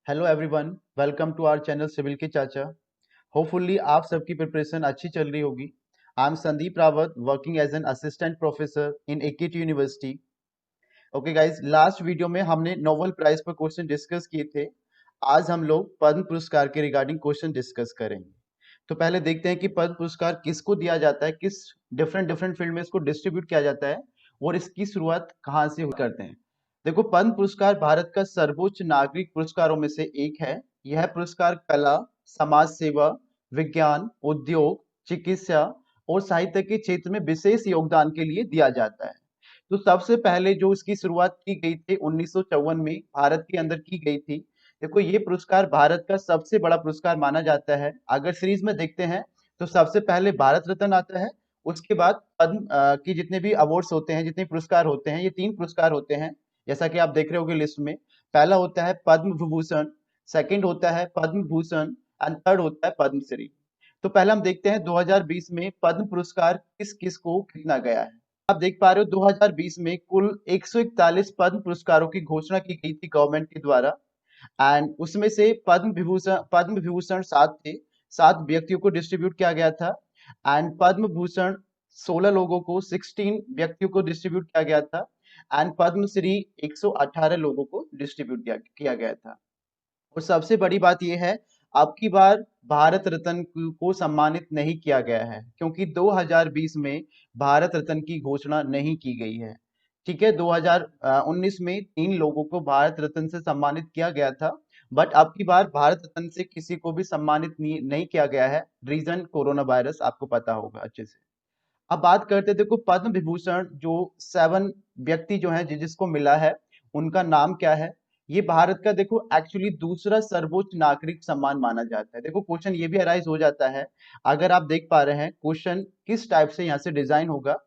Hello everyone, welcome to our channel civil के चाचा। Hopefully आप सबकी प्रिपरेशन अच्छी चल रही होगी। I am Sandeep Rawat, working as an assistant professor in AKT university. Okay guys, last video में हमने नोबेल प्राइज पर क्वेश्चन डिस्कस किए थे। आज हम लोग पद्म पुरस्कार के रिगार्डिंग क्वेश्चन डिस्कस करेंगे। तो पहले देखते हैं कि पद्म पुरस्कार किसको दिया जाता है, किस डिफरेंट डिफरेंट फील्ड में इसको डिस्ट्रीब्यूट किया जाता है और इसकी शुरुआत कहाँ से करते हैं। देखो, पद्म पुरस्कार भारत का सर्वोच्च नागरिक पुरस्कारों में से एक है। यह पुरस्कार कला, समाज सेवा, विज्ञान, उद्योग, चिकित्सा और साहित्य के क्षेत्र में विशेष योगदान के लिए दिया जाता है। तो सबसे पहले जो इसकी शुरुआत की गई थी 1954 में भारत के अंदर की गई थी। देखो, ये पुरस्कार भारत का सबसे बड़ा पुरस्कार माना जाता है। अगर सीरीज में देखते हैं तो सबसे पहले भारत रत्न आता है। उसके बाद पद्म की जितने भी अवार्ड्स होते हैं, जितने पुरस्कार होते हैं, ये 3 पुरस्कार होते हैं। जैसा कि आप देख रहे होगे लिस्ट में। पहला होता है पद्म विभूषण, सेकंड होता है पद्म भूषण एंड थर्ड होता है पद्मश्री। तो पहले हम देखते हैं 2020 में पद्म पुरस्कार किस किस को कितना गया है। आप देख पा रहे हो 2020 में कुल 141 पद्म पुरस्कारों की घोषणा की गई थी गवर्नमेंट के द्वारा। एंड उसमें से पद्म विभूषण 7 थे। 7 व्यक्तियों को डिस्ट्रीब्यूट किया गया था। एंड पद्म भूषण 16 लोगों को, 16 व्यक्तियों को डिस्ट्रीब्यूट किया गया था। एंड पद्मश्री 118 लोगों को डिस्ट्रीब्यूट किया गया था। और सबसे बड़ी बात यह है, अब की बार भारत रत्न को सम्मानित नहीं किया गया है, क्योंकि 2020 में भारत रत्न की घोषणा नहीं की गई है। ठीक है, 2019 में 3 लोगों को भारत रत्न से सम्मानित किया गया था। बट अब की बार भारत रत्न से किसी को भी सम्मानित नहीं किया गया है। रीजन कोरोना वायरस, आपको पता होगा अच्छे से। अब बात करते हैं, देखो पद्म विभूषण जो 7 व्यक्ति जो हैं जिसको मिला है, उनका नाम क्या है। ये भारत का देखो एक्चुअली दूसरा सर्वोच्च नागरिक सम्मान माना जाता है। देखो क्वेश्चन ये भी अराइज हो जाता है। अगर आप देख पा रहे हैं क्वेश्चन किस टाइप से यहाँ से डिजाइन होगा,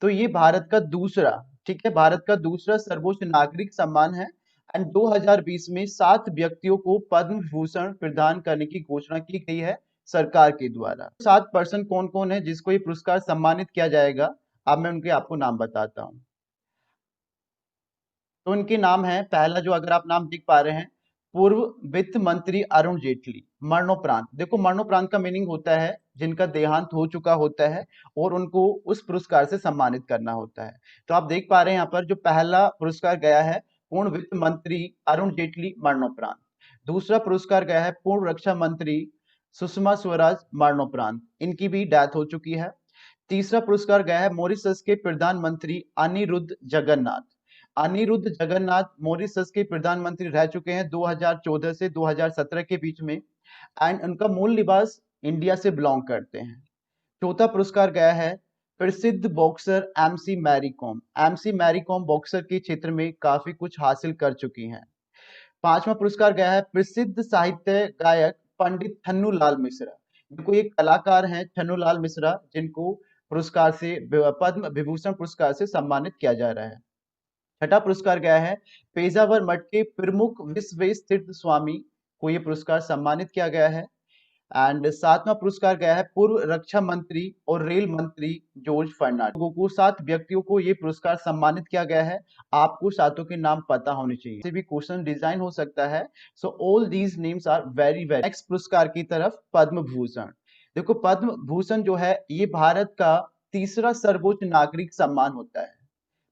तो ये भारत का दूसरा, ठीक है, भारत का दूसरा सर्वोच्च नागरिक सम्मान है। एंड 2020 में 7 व्यक्तियों को पद्म विभूषण प्रदान करने की घोषणा की गई है सरकार के द्वारा। 7 पर्सन कौन कौन है जिसको ये पुरस्कार सम्मानित किया जाएगा, अब मैं उनके आपको नाम बताता हूँ। तो इनके नाम है, पहला जो अगर आप नाम देख पा रहे हैं, पूर्व वित्त मंत्री अरुण जेटली, मरणोपरांत। देखो मरणोपरांत का मीनिंग होता है जिनका देहांत हो चुका होता है और उनको उस पुरस्कार से सम्मानित करना होता है। तो आप देख पा रहे हैं यहाँ पर जो पहला पुरस्कार गया है पूर्व वित्त मंत्री अरुण जेटली, मरणोपरांत। दूसरा पुरस्कार गया है पूर्व रक्षा मंत्री सुषमा स्वराज, मरणोपरांत। इनकी भी डेथ हो चुकी है। तीसरा पुरस्कार गया है मॉरिशस के प्रधानमंत्री अनिरुद्ध जगन्नाथ। अनिरुद्ध जगन्नाथ मॉरिशस के प्रधानमंत्री रह चुके हैं 2014 से 2017 के बीच में। एंड उनका मूल निवास इंडिया से बिलोंग करते हैं। चौथा पुरस्कार गया है प्रसिद्ध boxer MC Mary Kom. MC Mary Kom boxer के क्षेत्र में काफी कुछ हासिल कर चुकी हैं। पांचवा पुरस्कार गया है प्रसिद्ध साहित्य गायक पंडित छन्नूलाल मिश्रा। देखो ये कलाकार हैं छन्नूलाल मिश्रा, जिनको पुरस्कार से, पद्म विभूषण पुरस्कार से सम्मानित किया जा रहा है। छठा पुरस्कार गया है पेजावर मठ के प्रमुख विश्वेश तीर्थ स्वामी को ये पुरस्कार सम्मानित किया गया है। एंड सातवां पुरस्कार गया है पूर्व रक्षा मंत्री और रेल मंत्री जॉर्ज फर्नांडिस। लोगों को, 7 व्यक्तियों को ये पुरस्कार सम्मानित किया गया है। आपको सातों के नाम पता होने चाहिए, से भी क्वेश्चन डिजाइन हो सकता है। So all these names are very very. Next पुरस्कार की तरफ, पद्म भूषण। देखो पद्म भूषण जो है ये भारत का तीसरा सर्वोच्च नागरिक सम्मान होता है।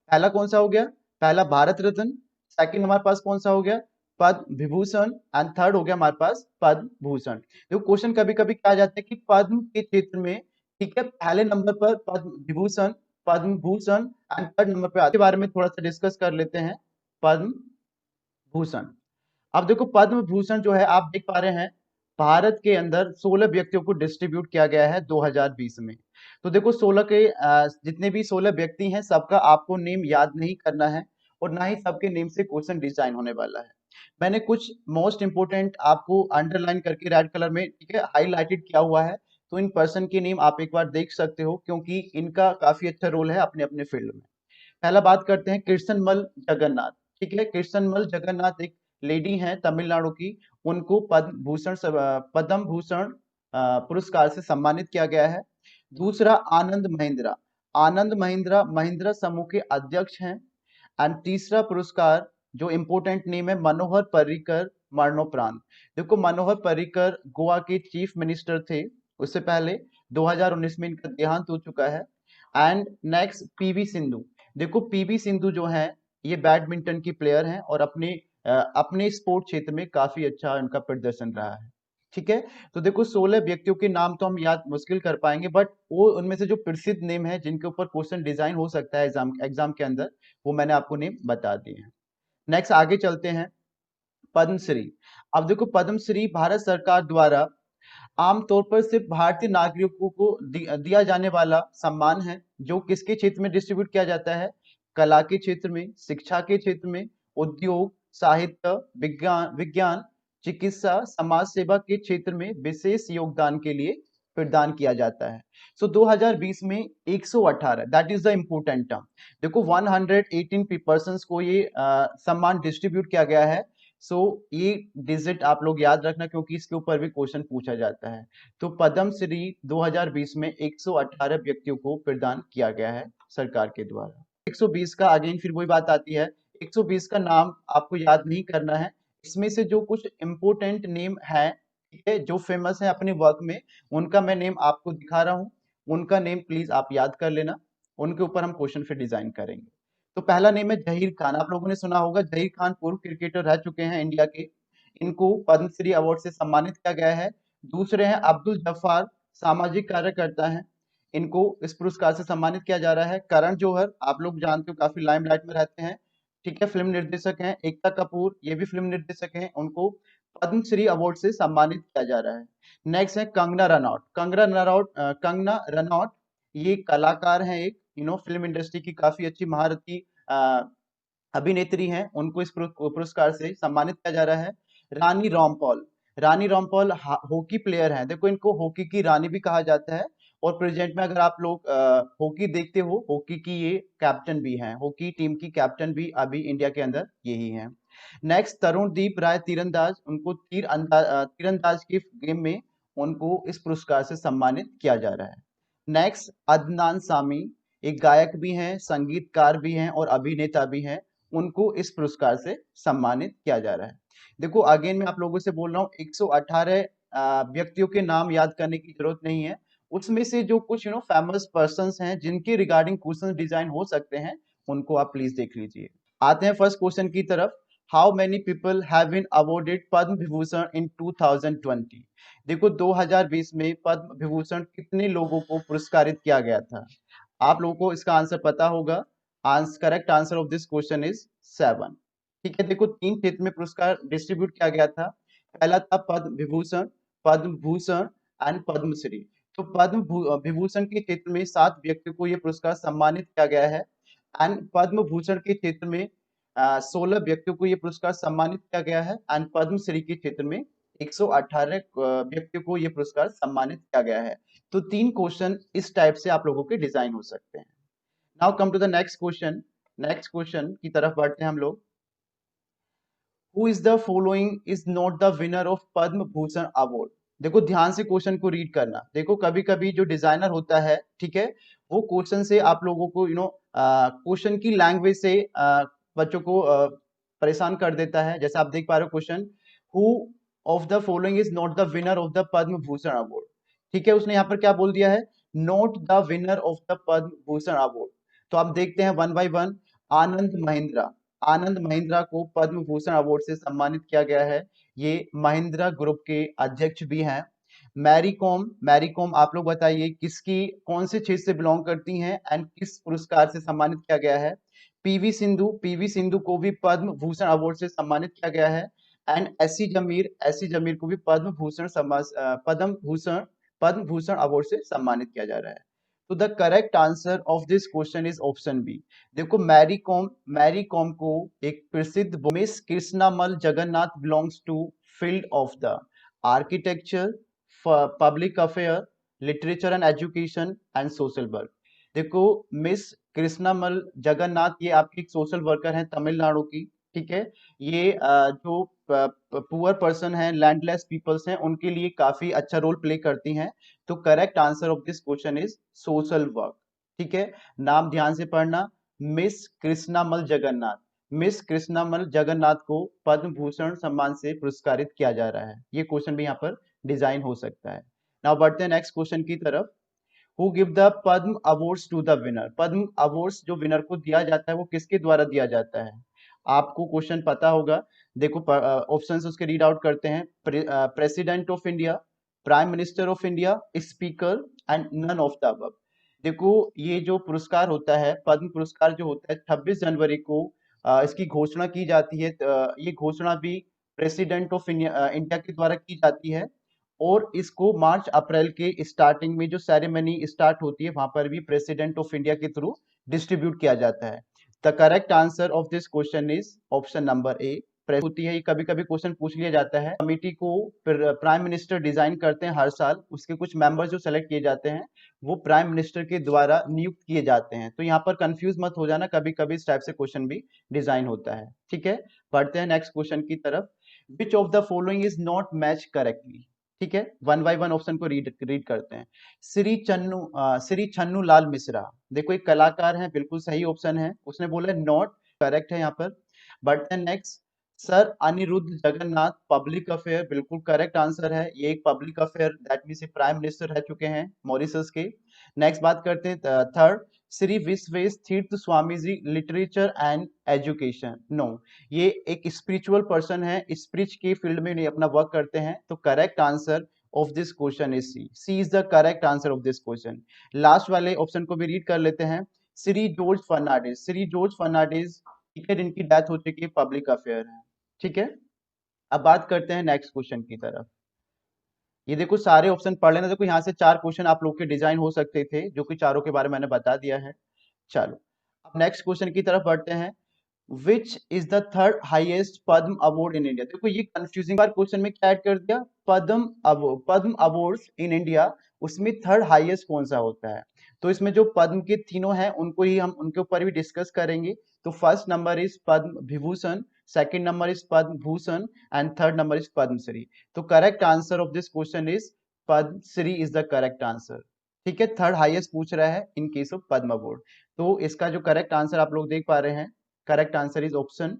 पहला कौन सा हो गया, पहला भारत रत्न। सेकंड हमारे पास कौन सा हो गया, पद्म विभूषण। एंड थर्ड हो गया हमारे पास पद्म भूषण। देखो क्वेश्चन कभी कभी क्या आ जाता है कि पद्म के क्षेत्र में, ठीक है, पहले नंबर पर पद्म विभूषण, पद्म भूषण एंड थर्ड नंबर पे आते, बारे में थोड़ा सा डिस्कस कर लेते हैं। पद्म भूषण। अब देखो पद्म भूषण जो है आप देख पा रहे हैं, भारत के अंदर 16 व्यक्तियों को डिस्ट्रीब्यूट किया गया है 2020 में। तो देखो 16 के जितने भी 16 व्यक्ति हैं, सबका आपको नेम याद नहीं करना है और ना ही सबके नेम से क्वेश्चन डिजाइन होने वाला है। मैंने कुछ मोस्ट इंपोर्टेंट आपको अंडरलाइन करके रेड कलर में, ठीक है, हाईलाइटेड किया हुआ है। तो इन पर्सन के नेम आप एक बार देख सकते हो, क्योंकि इनका काफी अच्छा रोल है अपने अपने फील्ड में। पहला बात करते हैं कृष्णमल जगन्नाथ। ठीक है, कृष्णमल जगन्नाथ एक लेडी हैं तमिलनाडु की। उनको पद्म भूषण पुरस्कार से सम्मानित किया गया है। दूसरा आनंद महिंद्रा। आनंद महिंद्रा महिंद्रा समूह के अध्यक्ष हैं। एंड तीसरा पुरस्कार जो इंपोर्टेंट नेम है, मनोहर पर्रिकर मरणोपरांत। देखो मनोहर पर्रिकर गोवा के चीफ मिनिस्टर थे, उससे पहले 2019 में इनका देहांत हो चुका है। And next PV Sindhu. देखो पीवी सिंधु जो है ये बैडमिंटन की प्लेयर हैं और अपने स्पोर्ट क्षेत्र में काफी अच्छा उनका प्रदर्शन रहा है। ठीक है, तो देखो 16 व्यक्तियों के नाम तो हम याद मुश्किल कर पाएंगे, बट वो उनमें से जो प्रसिद्ध नेम है जिनके ऊपर क्वेश्चन डिजाइन हो सकता है एग्जाम एग्जाम के अंदर, वो मैंने आपको नेम बता दिए हैं। नेक्स्ट आगे चलते हैं, पद्मश्री। अब देखो पद्मश्री भारत सरकार द्वारा आमतौर पर सिर्फ भारतीय नागरिकों को दिया जाने वाला सम्मान है, जो किसके क्षेत्र में डिस्ट्रीब्यूट किया जाता है? कला के क्षेत्र में, शिक्षा के क्षेत्र में, उद्योग, साहित्य, विज्ञान, चिकित्सा, समाज सेवा के क्षेत्र में विशेष योगदान के लिए प्रदान किया जाता है। सो 2020 में 118, that is the important term. देखो 118 पर्सन को ये सम्मान डिस्ट्रीब्यूट किया गया है। सो ये डिजिट आप लोग याद रखना, क्योंकि इसके ऊपर भी क्वेश्चन पूछा जाता है। तो पद्मश्री 2020 में 118 व्यक्तियों को प्रदान किया गया है सरकार के द्वारा। 120 का अगेन फिर वही बात आती है, 120 का नाम आपको याद नहीं करना है। इसमें से जो कुछ इंपोर्टेंट नेम है, ठीक है, जो फेमस है अपने वर्क में, उनका मैं नेम आपको दिखा रहा हूं, उनका नेम प्लीज आप याद कर लेना, उनके ऊपर हम क्वेश्चन फिर डिजाइन करेंगे। तो पहला नेम है जहीर खान, आप लोगों ने सुना होगा, जहीर खान पूर्व क्रिकेटर रह चुके हैं इंडिया के, इनको पद्मश्री अवार्ड से सम्मानित किया गया है। दूसरे हैं अब्दुल जब्बार, सामाजिक कार्यकर्ता हैं, इनको इस पुरस्कार से सम्मानित किया जा रहा है। करण जौहर, आप लोग जानते हो काफी लाइमलाइट में रहते हैं, ठीक है, फिल्म निर्देशक हैं। एकता कपूर, ये भी फिल्म निर्देशक हैं, उनको पद्मश्री अवार्ड से सम्मानित किया जा रहा है। नेक्स्ट है कंगना रनौत। कंगना रनौत ये कलाकार हैं, एक फिल्म इंडस्ट्री की काफी अच्छी महारथी अभिनेत्री हैं, उनको इस पुरस्कार से सम्मानित किया जा रहा है। रानी रामपाल, रानी रामपाल हॉकी प्लेयर हैं, देखो इनको हॉकी की रानी भी कहा जाता है, और प्रेजेंट में अगर आप लोग हॉकी देखते हो, हॉकी की ये कैप्टन भी हैं, हॉकी टीम की कैप्टन भी अभी इंडिया के अंदर यही हैं। नेक्स्ट तरुणदीप राय, तीरंदाज, उनको तीरंदाज की गेम में उनको इस पुरस्कार से सम्मानित किया जा रहा है। नेक्स्ट अदनान सामी, एक गायक भी हैं, संगीतकार भी हैं और अभिनेता भी हैं, उनको इस पुरस्कार से सम्मानित किया जा रहा है। देखो अगेन मैं आप लोगों से बोल रहा हूँ, 118 व्यक्तियों के नाम याद करने की जरूरत नहीं है, उसमें से जो कुछ फेमस पर्संस हैं जिनके रिगार्डिंग क्वेश्चन डिजाइन हो सकते हैं, उनको आप प्लीज देख लीजिए। आते हैं फर्स्ट क्वेश्चन की तरफ। How many people have been awarded Padma Vibhushan in 2020? देखो 2020 में पद्म विभूषण कितने लोगों को पुरस्कारित किया गया था? आप लोगों को इसका आंसर पता होगा। Correct answer of this question is 7। ठीक है, देखो 3 क्षेत्र में पुरस्कार डिस्ट्रीब्यूट किया गया था। पहला था पद्म विभूषण, पद्म भूषण एंड पद्मश्री। तो पद्म विभूषण के क्षेत्र में 7 व्यक्तियों को यह पुरस्कार सम्मानित किया गया है, एंड पद्म भूषण के क्षेत्र में 16 व्यक्तियों को यह पुरस्कार सम्मानित किया गया है, एंड पद्मश्री के क्षेत्र में 118 व्यक्तियों को यह पुरस्कार सम्मानित किया गया है। तो 3 क्वेश्चन इस टाइप से आप लोगों के डिजाइन हो सकते हैं। Now come to the next question. Next question की तरफ बढ़ते हैं हम लोग। Who is the following is not the winner of Padma Bhushan award? देखो ध्यान से क्वेश्चन को रीड करना। देखो कभी कभी जो डिजाइनर होता है, ठीक है, वो क्वेश्चन से आप लोगों को क्वेश्चन की लैंग्वेज से बच्चों को परेशान कर देता है। जैसे आप देख पा रहे हो question, who of the following is not the winner of the Padma Bhushan award. ठीक है, उसने यहाँ पर क्या बोल दिया है? Not the winner of the Padma Bhushan award. तो आप देखते हैं one by one. Anand Mahindra, Anand Mahindra को पद्म भूषण अवार्ड से सम्मानित किया गया है, ये महिंद्रा ग्रुप के अध्यक्ष भी हैं। मैरी कॉम, मैरी कॉम आप लोग बताइए किसकी कौन से क्षेत्र से बिलोंग करती हैं एंड किस पुरस्कार से सम्मानित किया गया है? पीवी सिंधु, पीवी सिंधु को भी पद्म भूषण अवार्ड से सम्मानित किया गया है, एंड एसी जमीर, एसी जमीर को भी पद्म भूषण अवार्ड से सम्मानित किया जा रहा है। तो the correct answer of this question is option B. देखो मैरी कॉम को एक प्रसिद्ध Miss Krishnammal Jagannathan belongs to field of the architecture, public affair, literature and education and social work. देखो मिस कृष्णामल जगन्नाथ ये आपकी एक सोशल वर्कर हैं तमिलनाडु की, ठीक है, ये जो पुअर पर्सन हैं, लैंडलेस पीपल्स हैं, उनके लिए काफी अच्छा रोल प्ले करती हैं। तो correct answer of this question is social work. ठीक है, नाम ध्यान से पढ़ना, मिस कृष्णामल जगन्नाथ। मिस कृष्णामल जगन्नाथ को पद्म भूषण सम्मान से पुरस्कारित किया जा रहा है? ये क्वेश्चन भी यहाँ पर डिजाइन हो सकता है। नाउ बढ़ते हैं नेक्स्ट क्वेश्चन की तरफ। Who give the Padma awards to the winner? Padma awards जो विनर को दिया जाता है वो किसके द्वारा दिया जाता है? आपको क्वेश्चन पता होगा। देखो ऑप्शंस उसके रीड आउट करते हैं। President of India, prime minister of India, speaker and none of the above. देखो ये जो पुरस्कार होता है, पद्म पुरस्कार जो होता है, 26 जनवरी को इसकी घोषणा की जाती है। ये घोषणा भी प्रेसिडेंट ऑफ इंडिया के द्वारा की जाती है, और इसको मार्च अप्रैल के स्टार्टिंग में जो सेरेमनी स्टार्ट होती है वहां पर भी प्रेसिडेंट ऑफ इंडिया के थ्रू डिस्ट्रीब्यूट किया जाता है। The correct answer of this question is option number A. Press होती है, ये कभी कभी क्वेश्चन पूछ लिया जाता है। कमेटी को फिर प्राइम मिनिस्टर डिजाइन करते हैं हर साल, उसके कुछ मेंबर्स जो सेलेक्ट किए जाते हैं वो प्राइम मिनिस्टर के द्वारा नियुक्त किए जाते हैं। तो यहाँ पर कंफ्यूज मत हो जाना, कभी कभी इस टाइप से क्वेश्चन भी डिजाइन होता है। ठीक है, बढ़ते हैं नेक्स्ट क्वेश्चन की तरफ। Which of the following is not match correctly? ठीक है, वन बाय वन ऑप्शन को रीड करते हैं। श्री छन्नू लाल मिश्रा, देखो एक कलाकार है, बिल्कुल सही ऑप्शन है। उसने बोला नॉट करेक्ट है यहाँ पर। But next, sir Anerood Jugnauth, public affair, बिल्कुल करेक्ट आंसर है। ये एक public affair, that means prime minister रह चुके हैं मॉरिशस के। नेक्स्ट बात करते हैं थर्ड, श्री विश्वेश तीर्थ Swami ji, literature and education. No, ये एक स्पिरिचुअल पर्सन है, स्पिरिच के फील्ड में नहीं अपना वर्क करते हैं। तो correct answer of this question is C. C is the correct answer of this question. Last वाले ऑप्शन को भी रीड कर लेते हैं। श्री जॉर्ज फर्नांडिस, श्री जॉर्ज फर्नांडिस, ठीक है, जिनकी डेथ हो चुकी है, पब्लिक अफेयर है। ठीक है, अब बात करते हैं नेक्स्ट क्वेश्चन की तरफ। ये देखो सारे ऑप्शन पढ़ लेना। देखो यहाँ से 4 क्वेश्चन आप लोग के डिजाइन हो सकते थे, जो कि चारों के बारे में मैंने बता दिया है। चलो अब नेक्स्ट क्वेश्चन की तरफ बढ़ते हैं। Which is the third highest Padma award in India? देखो ये कंफ्यूजिंग बार क्वेश्चन में क्या ऐड कर दिया, पद्म अवार्ड्स इन इंडिया, उसमें थर्ड हाईएस्ट कौन सा होता है? तो इसमें जो पद्म के तीनों हैं उनको ही हम उनके ऊपर भी डिस्कस करेंगे। तो first number is Padma Vibhushan, second number is Padma Bhushan and third number is Padma Shri. तो correct answer of this question is Padma Shri is the correct answer. ठीक है, थर्ड हाईएस्ट पूछ रहा है in case of Padma award. तो इसका जो करेक्ट आंसर आप लोग देख पा रहे हैं, correct answer is option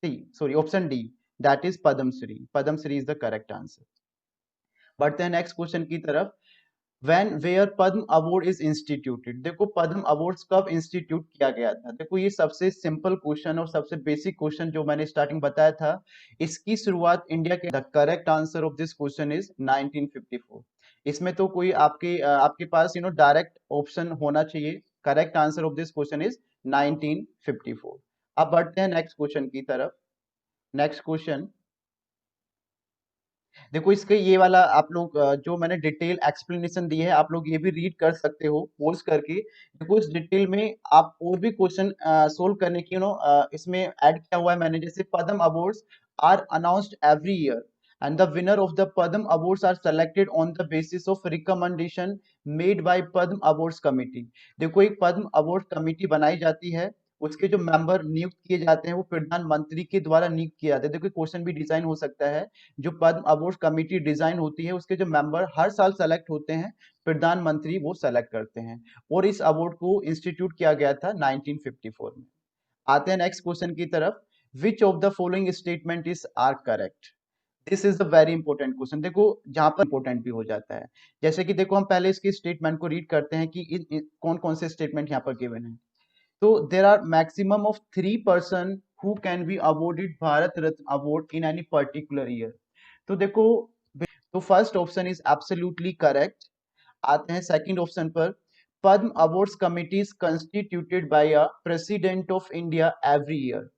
C, sorry option D, that is Padam Shri. Padam Shri is the correct answer. बढ़ते हैं नेक्स्ट क्वेश्चन की तरफ। When where Padma award is instituted? देखो पद्म अवार्ड्स कब इंस्टीट्यूट किया गया था? देखो ये सबसे सिंपल क्वेश्चन और सबसे बेसिक क्वेश्चन जो मैंने स्टार्टिंग बताया था, इसकी शुरुआत इंडिया के, the correct answer of this question is 1954। इसमें तो कोई आपके पास डायरेक्ट ऑप्शन होना चाहिए। Correct answer of this question is 1954। अब बढ़ते हैं नेक्स्ट क्वेश्चन की तरफ। नेक्स्ट क्वेश्चन देखो, इसके ये वाला आप लोग जो मैंने डिटेल एक्सप्लेनेशन दी है, आप लोग ये भी रीड कर सकते हो पोस्ट करके। देखो इस डिटेल में आप और भी क्वेश्चन सोल्व करने की इसमें ऐड किया हुआ है मैंने। जैसे Padma awards are announced every year and the winner of the Padma awards are selected on the basis of recommendation made by Padma awards committee. देखो एक पद्म अवार्ड कमिटी बनाई जाती है, उसके जो मेंबर नियुक्त किए जाते हैं वो प्रधानमंत्री के द्वारा नियुक्त किए जाते हैं। देखो क्वेश्चन भी डिजाइन हो सकता है। जो पद्म अवार्ड कमेटी डिजाइन होती है, उसके जो मेंबर हर साल सेलेक्ट होते हैं, प्रधानमंत्री वो सेलेक्ट करते हैं, और इस अवार्ड को इंस्टीट्यूट किया गया था 1954 में। आते हैं नेक्स्ट क्वेश्चन की तरफ। Which of the following statement is are correct? This is the very important question. देखो जहां पर इंपॉर्टेंट भी हो जाता है, जैसे कि देखो हम पहले इसके स्टेटमेंट को रीड करते हैं कि कौन कौन से स्टेटमेंट यहाँ पर गिवन है। तो there are maximum of 3 person who can be awarded Bharat Ratna award in any particular year। तो देखो, तो first option is absolutely correct. आते हैं सेकंड ऑप्शन पर। Padma awards committee is constituted by a president of India every year.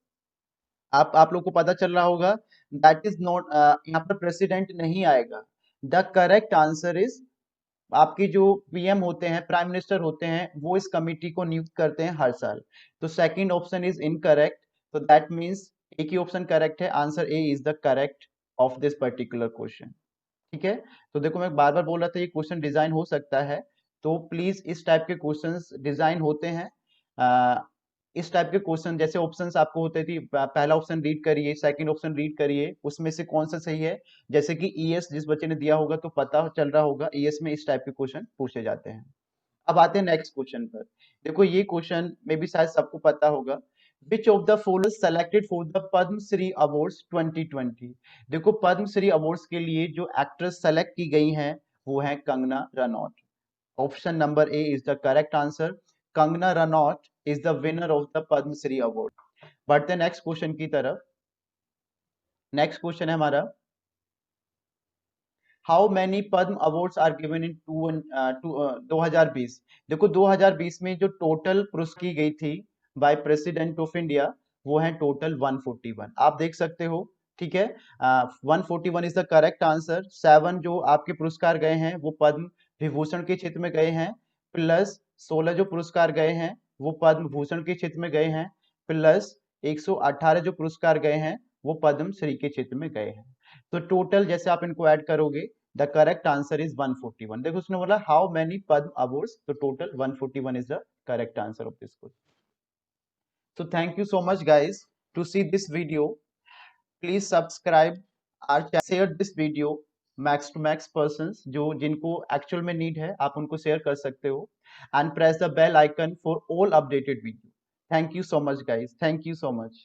आप लोग को पता चल रहा होगा, दैट इज नॉट, यहाँ पर प्रेसिडेंट नहीं आएगा। द करेक्ट आंसर इज, आपकी जो पीएम होते हैं, प्राइम मिनिस्टर होते हैं, वो इस कमिटी को नियुक्त करते हैं हर साल। तो सेकंड ऑप्शन इज इनकरेक्ट। तो दैट मींस एक ही ऑप्शन करेक्ट है, answer A is the correct of this particular question. ठीक है, तो देखो मैं बार बार बोल रहा था ये क्वेश्चन डिजाइन हो सकता है, तो प्लीज इस टाइप के क्वेश्चंस डिजाइन होते हैं। इस टाइप के क्वेश्चन जैसे ऑप्शंस आपको होते थे, पहला ऑप्शन रीड करिए, सेकंड ऑप्शन रीड करिए, उसमें से कौन सा सही है। जैसे कि ईएस जिस बच्चे ने दिया होगा तो पता चल रहा होगा, ईएस में इस टाइप के क्वेश्चन पूछे जाते हैं। अब आते हैं नेक्स्ट क्वेश्चन पर। देखो ये क्वेश्चन में भी शायद सबको पता होगा। Which of the following selected for the Padma Shri awards 2020? देखो पद्मश्री अवार्ड्स के लिए जो एक्ट्रेस सेलेक्ट की गई हैं वो है Kangana Ranaut. Option number A is the correct answer. Kangana Ranaut is the winner of the Padma Shri award. बढ़ते नेक्स्ट क्वेश्चन की तरफ। नेक्स्ट क्वेश्चन है हमारा, how many Padma awards are given in 2020? देखो 2020 में जो टोटल पुरस्कार की गई थी बाय प्रेसिडेंट ऑफ इंडिया वो है टोटल 141, आप देख सकते हो। ठीक है, 141 इज द करेक्ट आंसर। 7 जो आपके पुरस्कार गए हैं वो पद्म विभूषण के क्षेत्र में गए हैं, प्लस 16 जो पुरस्कार गए हैं वो पद्म भूषण के क्षेत्र में गए हैं, प्लस 118 जो पुरस्कार गए हैं वो पद्म श्री के क्षेत्र में गए हैं। तो टोटल जैसे आप इनको ऐड करोगे, द करेक्ट आंसर इज 141। देखो उसने बोला हाउ मेनी पद्म अवार्ड्स, तो total 141 is the correct answer of this question. So thank you so much guys to see this video. Please subscribe our channel, share this video max to max persons जो जिनको actual में need है आप उनको share कर सकते हो, and press the bell icon for all updated video. Thank you so much guys. Thank you so much.